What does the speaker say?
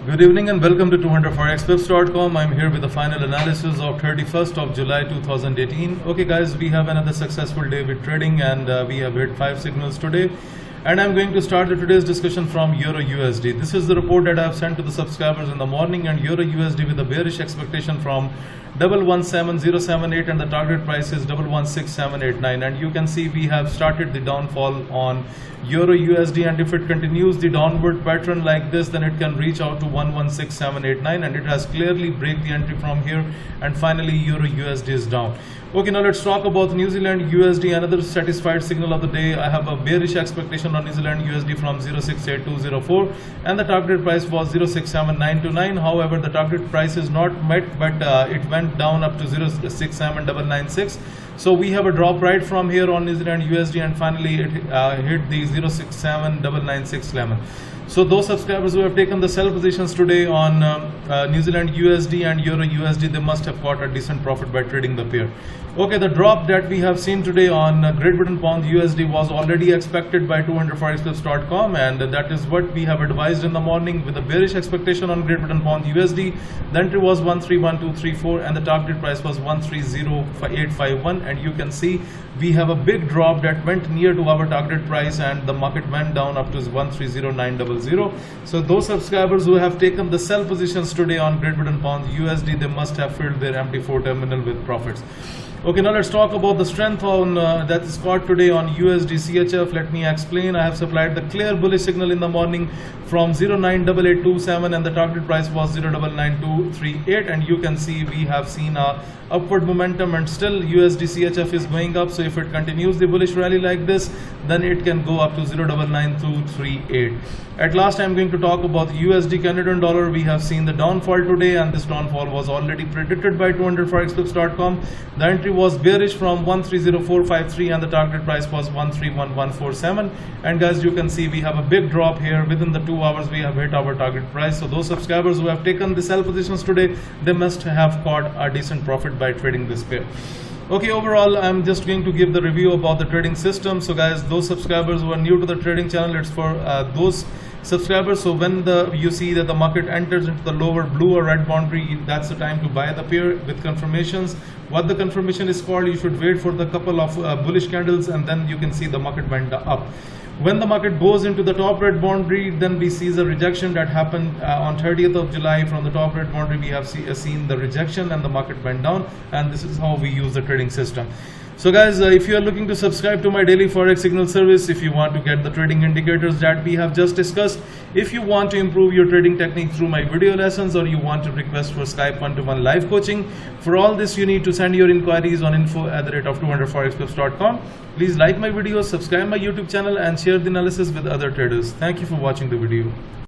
Good evening and welcome to 200forexpips.com. I'm here with the final analysis of 31st of July 2018. Okay guys, we have another successful day with trading and we have hit 5 signals today. And I'm going to start today's discussion from Euro USD. This is the report that I have sent to the subscribers in the morning, and Euro USD with a bearish expectation from 117078 and the target price is 116789. And you can see we have started the downfall on Euro USD, and if it continues the downward pattern like this, then it can reach out to 116789, and it has clearly break the entry from here, and finally Euro USD is down. Okay, now let's talk about New Zealand USD, another satisfied signal of the day. I have a bearish expectation on New Zealand USD from 068204 and the target price was 067929. However, the target price is not met, but it went down up to 067996. So we have a drop right from here on New Zealand USD, and finally it hit the 067996 level. So those subscribers who have taken the sell positions today on New Zealand USD and Euro USD, they must have got a decent profit by trading the pair. Okay, the drop that we have seen today on Great Britain Pound USD was already expected by 200forexpips.com, and that is what we have advised in the morning with a bearish expectation on Great Britain Pound USD. The entry was 131234 and the target price was 130851, and you can see we have a big drop that went near to our target price and the market went down up to 130900. So those subscribers who have taken the sell positions today on Great Britain Pound USD, they must have filled their MT4 terminal with profits. Okay, now let's talk about the strength on that is caught today on USDCHF. Let me explain. I have supplied the clear bullish signal in the morning from 098827 and the target price was 099238, and you can see we have seen a upward momentum and still USDCHF is going up. So if it continues the bullish rally like this, then it can go up to 099238. At last, I'm going to talk about USD Canadian dollar. We have seen the downfall today, and this downfall was already predicted by 200forexpips.com. The entry was bearish from 130453 and the target price was 131147. And guys, you can see we have a big drop here. Within the 2 hours we have hit our target price. So those subscribers who have taken the sell positions today, they must have caught a decent profit by trading this pair. Okay, overall I'm just going to give the review about the trading system. So guys, those subscribers who are new to the trading channel, it's for those subscribers. So when you see that the market enters into the lower blue or red boundary, that's the time to buy the pair with confirmations. What the confirmation is called, you should wait for the couple of bullish candles, and then you can see the market went up. When the market goes into the top red boundary, then we see the rejection that happened on 30th of July. From the top red boundary we have seen the rejection and the market went down, and this is how we use the trading system. So guys, if you are looking to subscribe to my daily forex signal service, if you want to get the trading indicators that we have just discussed, if you want to improve your trading technique through my video lessons, or you want to request for Skype one-to-one live coaching, for all this you need to send your inquiries on info@200forexpips.com. Please like my videos, subscribe my YouTube channel and share the analysis with other traders. Thank you for watching the video.